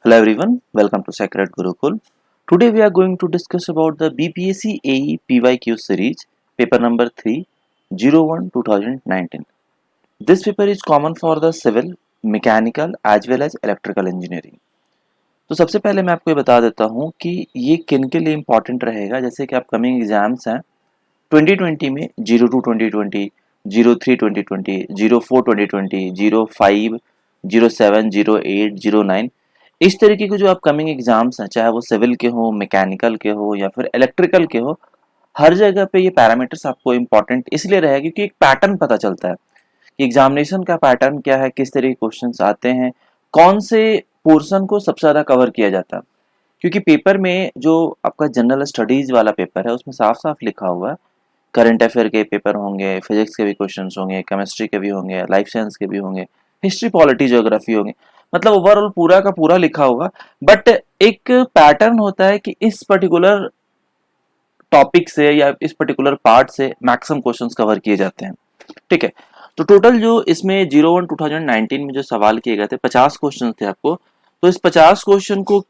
Hello everyone, welcome to Sacred Gurukul. Today we are going to discuss about the BPSC AE PYQ series, paper number 3, 01-2019. This paper is common for the civil, mechanical as well as electrical engineering. तो सबसे पहले मैं आपको ये बता देता हूँ कि ये किन के लिए इम्पॉर्टेंट रहेगा। जैसे कि अपकमिंग एग्जाम्स हैं 2020 में 02 2020, 03 2020, 04 2020, 05, 07, 08, 09 इस तरीके के जो अपकमिंग एग्जाम्स हैं, चाहे वो सिविल के हो, मैकेनिकल के हो या फिर इलेक्ट्रिकल के हो, हर जगह पे ये पैरामीटर्स आपको इम्पोर्टेंट इसलिए रहेगा क्योंकि एक पैटर्न पता चलता है कि एग्जामिनेशन का पैटर्न क्या है, किस तरह के क्वेश्चंस आते हैं, कौन से पोर्शन को सबसे ज़्यादा कवर किया जाता है। क्योंकि पेपर में जो आपका जनरल स्टडीज वाला पेपर है उसमें साफ साफ लिखा हुआ है करंट अफेयर के पेपर होंगे, फिजिक्स के भी क्वेश्चंस होंगे, केमिस्ट्री के भी होंगे, लाइफ साइंस के भी होंगे, हिस्ट्री पॉलिटी ज्योग्राफी होंगे, मतलब ओवरऑल पूरा का पूरा लिखा होगा। बट एक पैटर्न होता है कि इस पर्टिकुलर टॉपिक से या इस पर्टिकुलर पार्ट से मैक्सिमम क्वेश्चंस कवर किए जाते हैं। ठीक है, तो टोटल जो इसमें 01-2019 में जो सवाल किए गए थे 50 क्वेश्चन थे आपको, तो इस 50 क्वेश्चन को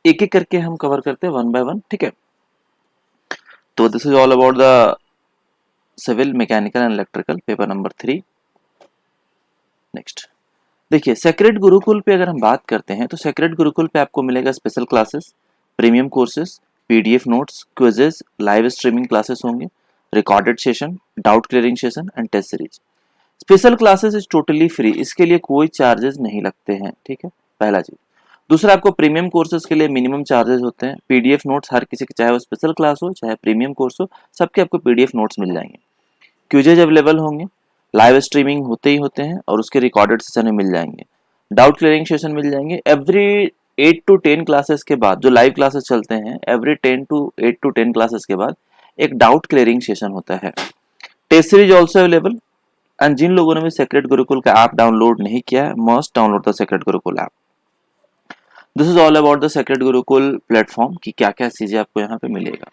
एक एक करके हम कवर करते हैं वन बाय वन। ठीक है, तो this is all about the civil, mechanical and electrical paper number 3। Next देखिए, सेक्रेड गुरुकुल पे अगर हम बात करते हैं तो सेक्रेड गुरुकुल पे आपको मिलेगा special classes, premium courses, PDF notes, quizzes, live streaming classes होंगे, recorded session, doubt clearing session and test series. Special classes is totally free, इसके लिए कोई चार्जेस नहीं लगते हैं। ठीक है, पहला चीज। दूसरा, आपको प्रीमियम कोर्सेज के लिए मिनिमम चार्जेस होते हैं। पीडीएफ नोट्स हर किसी के, चाहे वो स्पेशल क्लास हो चाहे प्रीमियम कोर्स हो, सबके आपको पीडीएफ नोट्स मिल जाएंगे। क्यूजेज अवेलेबल होंगे, लाइव स्ट्रीमिंग होते ही होते हैं और उसके रिकॉर्डेड सेशन मिल जाएंगे, डाउट क्लियरिंग सेशन मिल जाएंगे। एवरी 8 to 10 क्लासेस के बाद जो लाइव क्लासेस चलते हैं, एवरी 8 to 10 क्लासेस के बाद एक डाउट क्लियरिंग सेशन होता है। Test series also available. And जिन लोगों ने भी सेक्रेड गुरुकुल का ऐप डाउनलोड नहीं किया है, must download the sacred Gurukul app. This is all about the sacred Gurukul platform की क्या क्या चीजें आपको यहाँ पे मिलेगा।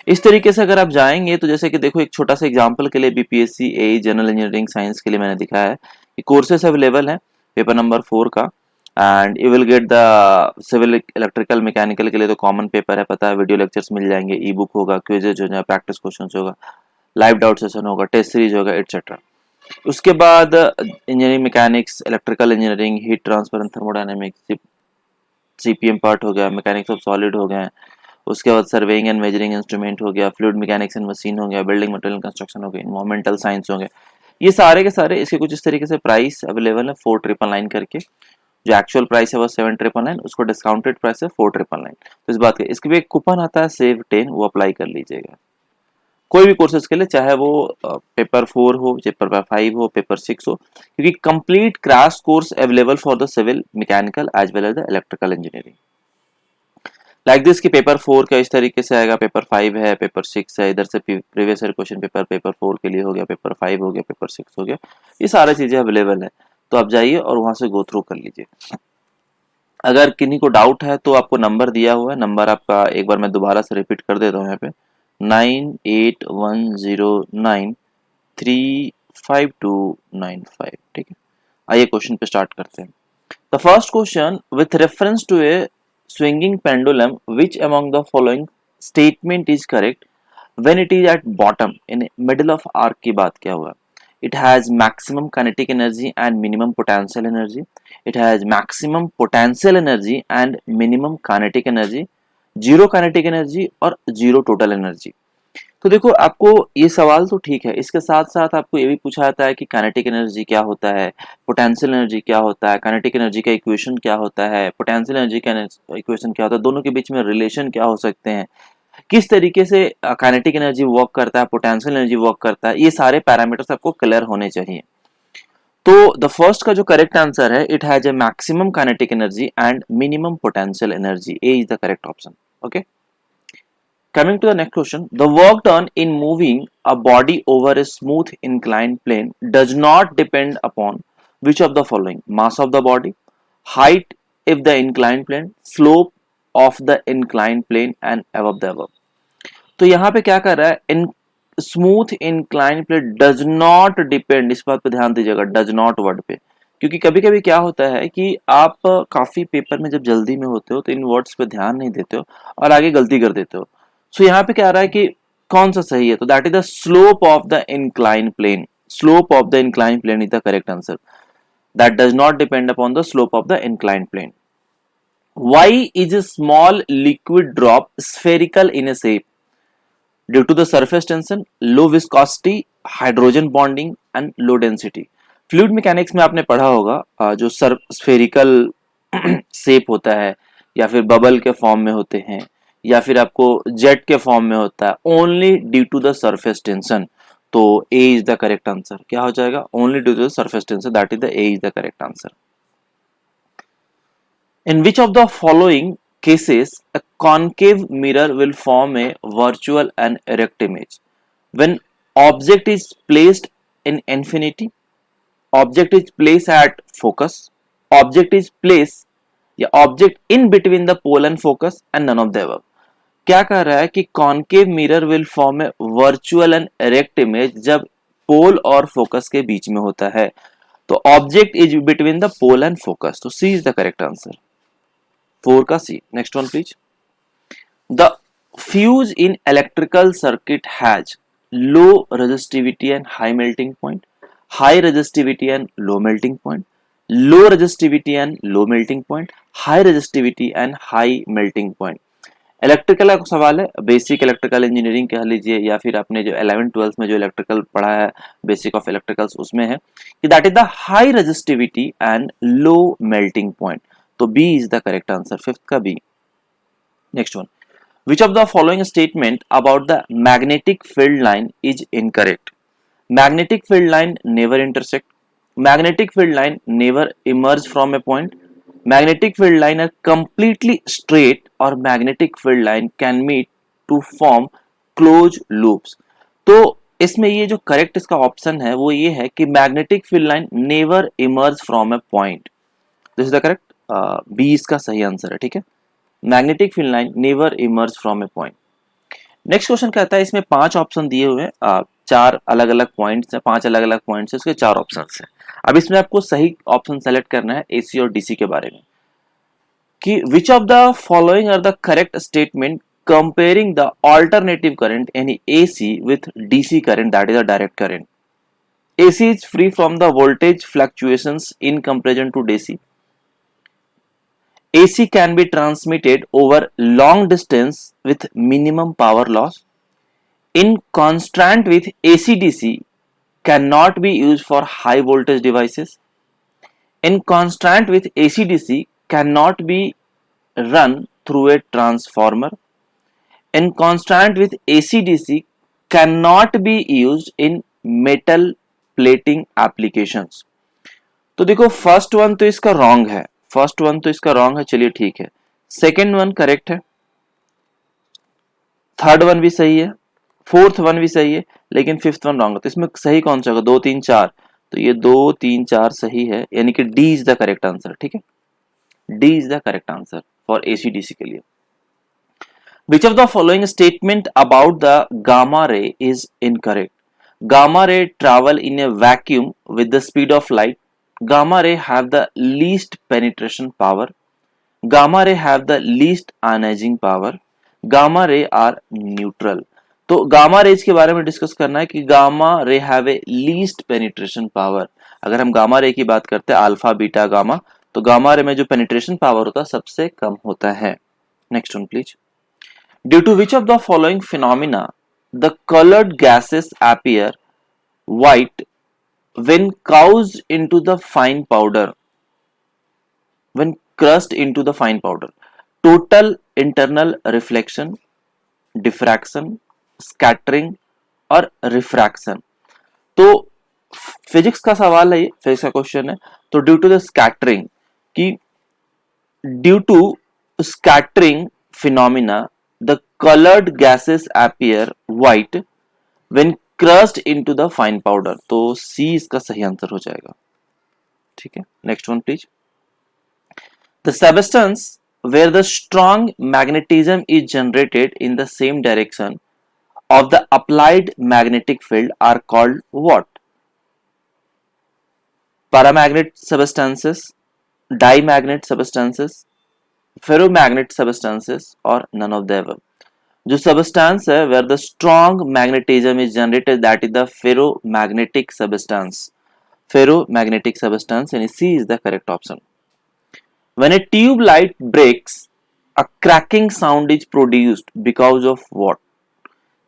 इस तरीके से अगर आप जाएंगे तो जैसे कि देखो, एक छोटा सा एग्जांपल के लिए BPSC A general engineering science के लिए मैंने दिखाया है कि कोर्सेस अवेलेबल हैं पेपर नंबर 4 का। And you will get the civil, electrical, mechanical के लिए तो कॉमन पेपर है, पता है, वीडियो लेक्चर्स मिल जाएंगे, ई बुक होगा, क्विजेज हो जाए, प्रैक्टिस क्वेश्चन होगा, लाइव डाउट सेशन होगा, टेस्ट सीरीज होगा, एटसेट्रा। उसके बाद engineering mechanics, electrical engineering, heat transfer and thermodynamics, CPM part हो गया, मैकेनिक्स ऑफ सॉलिड हो गए, उसके बाद सर्वेइंग एंड मेजरिंग इंस्ट्रूमेंट हो गया, फ्लूइड मैकेनिक्स एंड मशीन हो गया, बिल्डिंग मटेरियल कंस्ट्रक्शन हो गया, एनवायरमेंटल साइंस हो गया। ये सारे के सारे इसके कुछ इस तरीके से प्राइस अवेलेबल है 4999 करके। जो एक्चुअल प्राइस है वो 7999, उसको डिस्काउंटेड प्राइस है 4999। तो इस बात का, इसके भी एक कूपन आता है सेव 10, वो अप्लाई कर लीजिएगा कोई भी कोर्सेज के लिए, चाहे वो पेपर 4 हो, पेपर 5 हो, पेपर 6 हो, क्योंकि complete crash course available for the civil, mechanical as well as the electrical engineering. Like this कि पेपर 4 का इस तरीके से आएगा, पेपर 5 है, पेपर 6 है, इधर से previous year question paper paper 4 के लिए हो गया, पेपर 5 हो गया, पेपर 6 हो गया, ये सारी चीजें अवेलेबल है। तो आप जाइए और वहां से गो थ्रू कर लीजिए। अगर किन्हीं को डाउट है तो आपको नंबर दिया हुआ है, नंबर आपका एक बार मैं दोबारा से रिपीट कर देता हूँ यहाँ पे, 9810935295। ठीक है, आइए क्वेश्चन पे स्टार्ट करते हैं। The first question, with reference to a swinging pendulum, which among the following statement is correct when it is at bottom in middle of arc की बात क्या हुआ? It has maximum kinetic energy and minimum potential energy. It has maximum potential energy and minimum kinetic energy, zero kinetic energy और zero total energy। तो देखो, आपको ये सवाल तो ठीक है, इसके साथ साथ आपको ये भी पूछा जाता है कि काइनेटिक एनर्जी क्या होता है, पोटेंशियल एनर्जी क्या होता है, काइनेटिक एनर्जी का इक्वेशन क्या होता है, पोटेंशियल एनर्जी का इक्वेशन क्या होता है, दोनों के बीच में रिलेशन क्या हो सकते हैं, किस तरीके से काइनेटिक एनर्जी वर्क करता है, पोटेंशियल एनर्जी वर्क करता है, ये सारे पैरामीटर्स आपको क्लियर होने चाहिए। तो द फर्स्ट का जो करेक्ट आंसर है, it has a maximum kinetic energy and minimum potential energy, A is the correct option. Okay, coming to the next question, the work done in moving a body over a smooth inclined plane does not depend upon which of the following: mass of the body, height if the inclined plane, slope of the inclined plane and above the above। तो यहाँ पे क्या कर रहा है, in smooth incline plane does not depend, इस बात पे ध्यान दीजिएगा, डज नॉट वर्ड पे, क्योंकि कभी कभी क्या होता है कि आप काफी पेपर में जब जल्दी में होते हो तो इन वर्ड्स पे ध्यान नहीं देते हो और आगे गलती कर देते हो। सो यहाँ पे क्या आ रहा है कि कौन सा सही है, तो that is the slope of the incline plane. Slope of the incline plane is the correct answer. That does not depend upon the slope of the incline plane. Why is a small liquid drop spherical in a shape? Due to the surface tension, low viscosity, hydrogen bonding and low density. Fluid mechanics में आपने पढ़ा होगा जो spherical shape होता है या फिर bubble के फॉर्म में होते हैं या फिर आपको जेट के फॉर्म में होता है, only due to the surface tension. तो A is the correct answer. क्या हो जाएगा? Only due to the surface tension, that is the A is the correct answer. In which of the following cases a concave mirror will form a virtual and erect image? When object is placed in infinity, object is placed at focus, object is placed या object in between the pole and focus and none of the above. क्या कह रहा है कि concave mirror will form a virtual and erect image जब पोल और focus के बीच में होता है। तो object is between the pole and focus, तो C is the correct answer. 4 का C. Next one please. The fuse in electrical circuit has low resistivity and high melting point, high resistivity and low melting point, low resistivity and low melting point, high resistivity and high melting point. Electrical का सवाल है, basic electrical engineering कह लीजिए या फिर आपने जो 11th-12th में जो इलेक्ट्रिकल पढ़ा है बेसिक ऑफ इलेक्ट्रिकल्स, उसमें है कि that is the high resistivity and low melting point. तो B is the correct answer, 5th का B. Next one. Which of the following statement about the magnetic field line is incorrect? Magnetic field line never intersect, magnetic field line never emerge from a point, magnetic field line are completely straight, और magnetic field line can meet to form closed loops। तो इसमें ये जो correct इसका option है वो ये है कि magnetic field line never emerge from a point। This is the correct, B इसका सही आंसर है। ठीक है, magnetic field line never emerge from a point. Next question कहता है, इसमें 5 ऑप्शन दिए हुए हैं, 4 अलग अलग पॉइंट्स हैं, 5 अलग अलग पॉइंट्स हैं, उसके 4 ऑप्शन हैं। अब इसमें आपको सही ऑप्शन सेलेक्ट करना है एसी और डीसी के बारे में कि which of the following are the correct statement comparing the alternative current in AC with DC current, that is a direct current. AC is free from the voltage fluctuations in comparison to DC. AC can be transmitted over long distance with minimum power loss. In contrast with AC/DC cannot be used for high voltage devices. In contrast with AC/DC cannot be run through a transformer. In contrast with AC/DC cannot be used in metal plating applications. तो देखो first one तो इसका wrong है, first one तो इसका wrong है, चलिए ठीक है। सेकेंड वन करेक्ट है, थर्ड वन भी सही है, फोर्थ वन भी सही है, लेकिन फिफ्थ वन रॉन्ग है। तो इसमें सही कौन सा होगा? 2 3 4, तो ये 2 3 4 सही है, यानी कि D is the correct answer. ठीक है, D is the correct answer for AC DC के लिए। विच of the following statement about the gamma ray is incorrect? Gamma ray travel in A vacuum with the speed of light, gamma ray have the least penetration power, gamma ray have the least ionizing power, gamma ray are neutral। तो gamma rays के बारे में discuss करना है कि gamma ray have a least penetration power. अगर हम gamma ray की बात करते हैं अल्फा बीटा गामा, तो गामा रे में जो पेनिट्रेशन पावर होता है सबसे कम होता है। Next one please. Due to which of the following phenomena the coloured gases appear white when caused into the fine powder, when crushed into the fine powder? Total internal reflection, diffraction, scattering और refraction। तो physics का सवाल है, ये physics का question है। तो due to the scattering, कि due to scattering phenomena the coloured gases appear white when crushed into the fine powder. तो सी इसका सही आंसर हो जाएगा। ठीक है, next one please. The substance where the strong magnetism is generated in the same direction of the applied magnetic field are called what? paramagnet substances, diamagnet substances, ferromagnet substances, और none of the above. जो substance है where the strong magnetism is generated, that is the ferromagnetic substance. Ferromagnetic substance, and C is the correct option. When a tube light breaks, a cracking sound is produced because of what?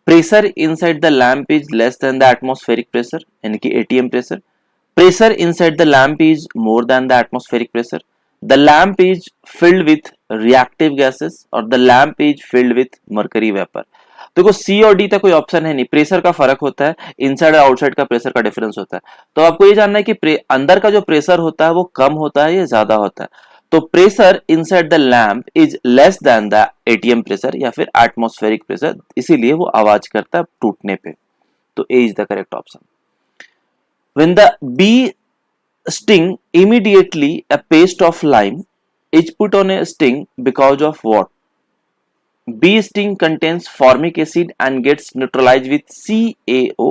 Pressure inside the lamp is less than the atmospheric pressure, यानी कि ATM pressure. Pressure inside the lamp is more than the atmospheric pressure. The lamp is filled with reactive gases और the lamp is filled with mercury vapor. देखो सी और D तक कोई option है नहीं, pressure का फर्क होता है, इनसाइड और आउटसाइड का प्रेशर का डिफरेंस होता है. तो आपको ये जानना है कि अंदर का जो प्रेशर होता है वो कम होता है या ज्यादा होता है. तो pressure inside the lamp is less than the ATM pressure या फिर एटमॉस्फेरिक प्रेशर, इसीलिए वो आवाज करता है टूटने पे. तो A is the correct option. When the bee sting, immediately a paste of lime is put on a sting because of what? Bee sting contains formic acid and gets neutralized with CaO.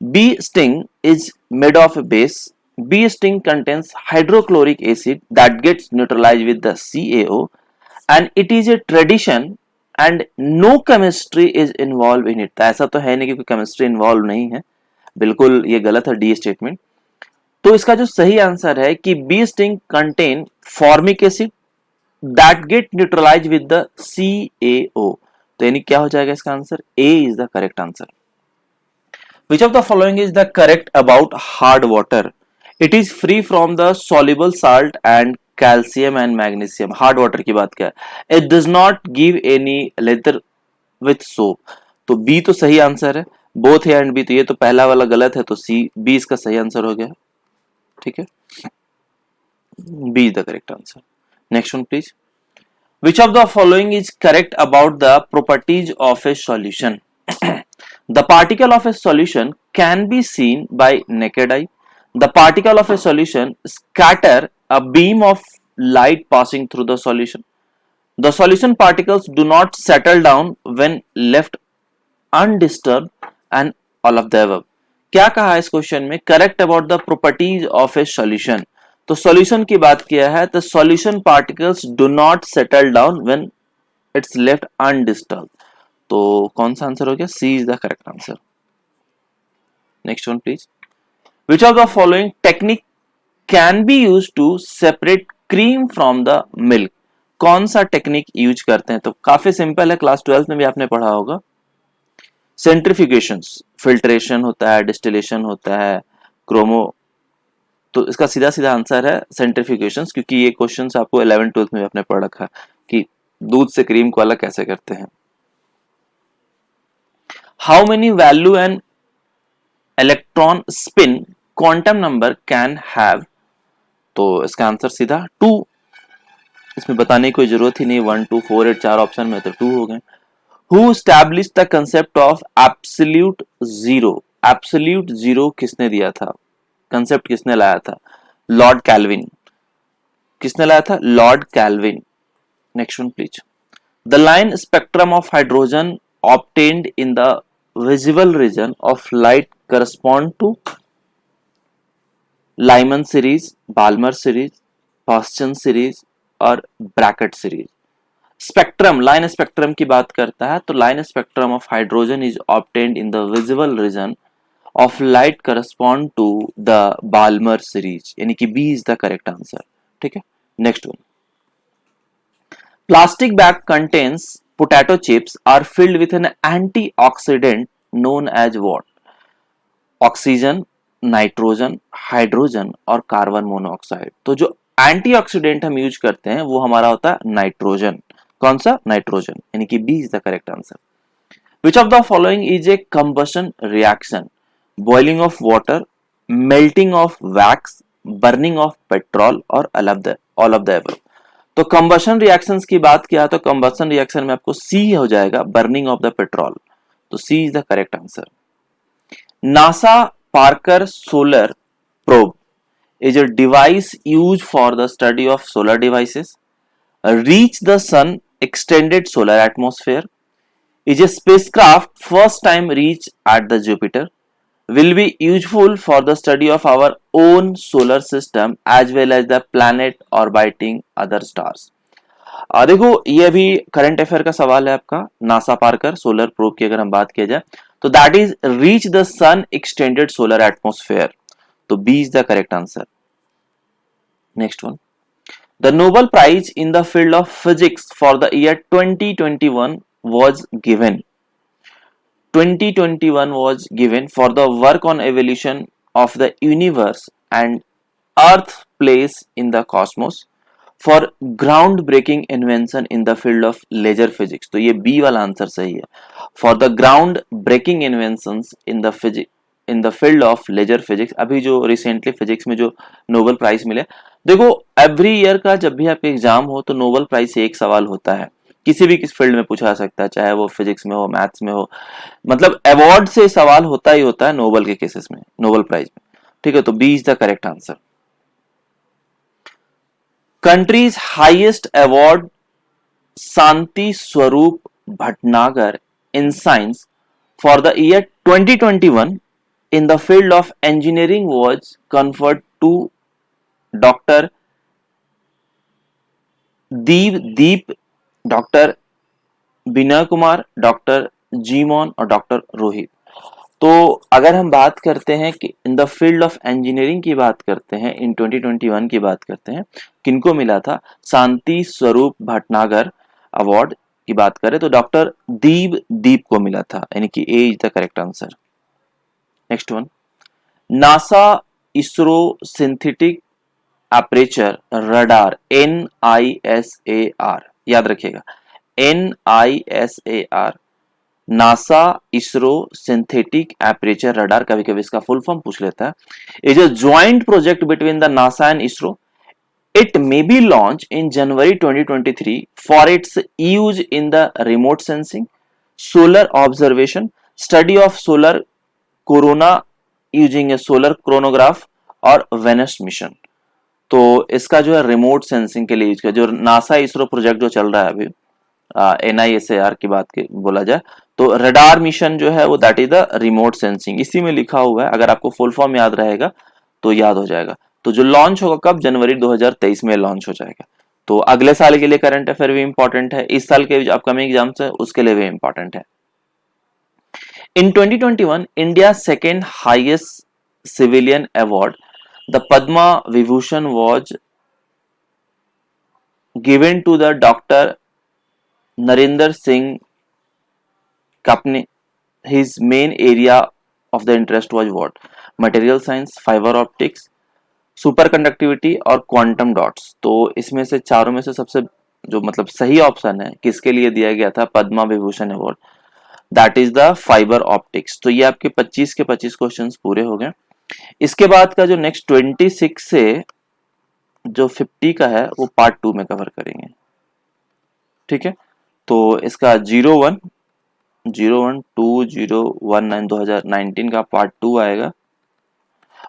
Bee sting is made of a base. Bee sting contains hydrochloric acid that gets neutralized with the CaO, and it is a tradition and no chemistry is involved in it. ऐसा तो है नहीं कि कोई chemistry involved नहीं है, बिल्कुल ये गलत है डी स्टेटमेंट. तो इसका जो सही आंसर है कि B sting contain formic acid that get neutralize with the CaO. तो यानी क्या हो जाएगा इसका answer? A is the correct answer. Which of the following is the correct about hard water? It is free from the soluble salt and calcium and magnesium. Hard water की बात क्या है? It does not give any lather with soap. तो B तो सही answer है, both A and B. तो ये तो पहला वाला गलत है, तो सी बी इसका सही आंसर हो गया. ठीक है, B is the correct answer. Next one please. Which of the following is correct about the properties of a solution? The particle of a solution can be seen by naked eye. The particle of a solution scatter a beam of light passing through the solution. The solution particles do not settle down when left undisturbed and all of the above. क्या कहा है इस question में? Correct about the properties of a solution. तो solution की बात किया है, the solution particles do not settle down when it's left undisturbed. तो कौन सा आंसर हो गया? C is the correct answer. Next one please. Which of the following technique can be used to separate cream from the milk? कौन सा technique use करते हैं? तो काफी सिंपल है, क्लास 12 में भी आपने पढ़ा होगा. सेंट्रीफ्यूगेशंस, फिल्ट्रेशन होता है, डिस्टिलेशन होता है, क्रोमो. तो इसका सीधा सीधा आंसर है सेंट्रीफ्यूगेशंस, क्योंकि ये क्वेश्चंस आपको 11th 12th में आपने पढ़ रखा कि दूध से क्रीम को अलग कैसे करते हैं. How many value and electron spin quantum number can have? तो इसका आंसर सीधा 2. इसमें बताने की कोई जरूरत ही नहीं. 1 2 4 8 4 ऑप्शन में तो 2 हो गए. Who established the concept of absolute zero? Absolute zero किसने दिया था? कंसेप्ट किसने लाया था? Lord Kelvin. किसने लाया था? Lord Kelvin. Next one please. The line spectrum of hydrogen obtained in the visible region of light correspond to Lyman series, Balmer series, Paschen series और Brackett series. Spectrum, line spectrum की बात करता है, तो line spectrum of hydrogen is obtained in the visible region of light correspond to the Balmer series, यानी कि B is the correct answer. ठीक है, next one. Plastic bag contains potato chips are filled with an antioxidant known as what? Oxygen, nitrogen, hydrogen और carbon monoxide. तो जो antioxidant हम use करते हैं वो हमारा होता है नाइट्रोजन. कौन सा? नाइट्रोजन, यानी कि B is the correct answer. Which of the following is a combustion reaction? Boiling of water, melting of wax, burning of petrol और ऑल ऑफ द अबव. तो कंबशन रिएक्शंस की बात किया तो कंबशन रिएक्शन में आपको सी हो जाएगा, बर्निंग ऑफ द पेट्रोल. तो C is the correct answer. NASA Parker solar probe is a device used for the study of solar devices. Reach the sun extended solar atmosphere. Is a spacecraft first time reached at the Jupiter. will be useful for the study of our own solar system as well as the planet orbiting other stars. देखो ये अभी current affair का सवाल है आपका, NASA Parker solar probe की अगर हम बात किया जाए तो that is reach the sun extended solar atmosphere, तो B is the correct answer. Next one, the Nobel prize in the field of physics for the year 2021 was given. 2021 was given for the work on evolution of the universe and Earth place in the cosmos for ground-breaking invention in the field of laser physics. तो ये B वाला answer सही है. For the ground-breaking inventions in the field of laser physics. अभी जो recently physics में जो Nobel prize मिले, देखो एवरी ईयर का जब भी आपका एग्जाम हो तो नोबेल प्राइज से एक सवाल होता है, किसी भी किस फील्ड में पूछा सकता है, चाहे वो फिजिक्स में हो, मैथ्स में हो, मतलब अवार्ड से सवाल होता ही होता है नोबेल के केसेस में, नोबेल प्राइज में. ठीक है, तो B is the correct answer. Country's highest award Shanti Swarup Bhatnagar in science for the year 2021 in the field of engineering was conferred to Dr. Deep, Dr. Vinay Kumar, doctor Jeemon और डॉक्टर रोहित. तो अगर हम बात करते हैं कि इन द फील्ड ऑफ इंजीनियरिंग की बात करते हैं, इन 2021 की बात करते हैं, किनको मिला था, शांति स्वरूप भटनागर अवार्ड की बात करें तो डॉक्टर दीप को मिला था, यानी कि A is the correct answer. Next one, NASA ISRO synthetic aperture radar NISAR, याद रखिएगा NISAR, NASA ISRO synthetic aperture radar, कभी कभी इसका फुल फॉर्म पूछ लेता है, is a joint project between the NASA and ISRO. It may be launched in January 2023 for its use in the remote sensing, solar observation, study of solar corona using a solar chronograph और Venus mission. तो इसका जो है remote sensing के लिए use किया, जो NASA ISRO project जो चल रहा है अभी NISAR की बात के बोला जाए तो रडार मिशन जो है वो that is the remote sensing, इसी में लिखा हुआ है, अगर आपको फुल फॉर्म याद रहेगा तो याद हो जाएगा. तो जो लॉन्च होगा कब, जनवरी 2023 में लॉन्च हो जाएगा. तो अगले साल के लिए करंट अफेयर भी इंपॉर्टेंट है, इस साल के अपकमिंग एग्जाम्स है उसके लिए भी इंपॉर्टेंट है. In 2021, India's second highest civilian award, the Padma Vibhushan, was given to the Dr. Narinder Singh Kapni. His main area of the interest was what? Material science, fiber optics, super conductivity और quantum dots. तो इसमें से चारों में से सबसे जो मतलब सही ऑप्शन है किसके लिए दिया गया था Padma Vibhushan award, that is the fibre optics. तो ये आपके 25 के 25 क्वेश्चंस पूरे हो गए. इसके बाद का जो नेक्स्ट 26 से जो 50 का है वो पार्ट 2 में कवर करेंगे. ठीक है, तो इसका 01 2019 2019 का पार्ट 2 आएगा,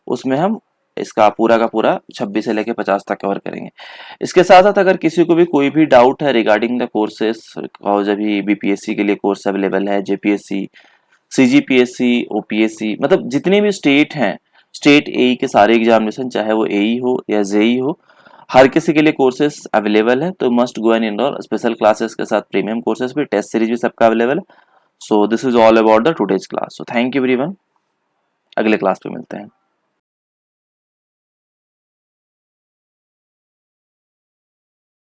उसमें हम इसका पूरा का पूरा 26 से लेके 50 तक कवर करेंगे. इसके साथ साथ अगर किसी को भी कोई भी डाउट है रिगार्डिंग द कोर्सेस, और अभी BPSC के लिए कोर्स अवेलेबल है, JPSC, CGPSC, OPSC, मतलब जितने भी स्टेट हैं, स्टेट AE के सारे एग्जामिनेशन, चाहे वो AE हो या JEE हो, हर किसी के लिए कोर्सेस अवेलेबल है. तो must go and enrol. Special classes के साथ प्रीमियम कोर्सेस भी, टेस्ट सीरीज भी सबका अवेलेबल है. So this is all about the today's class. So thank you everyone, अगले क्लास पे मिलते हैं.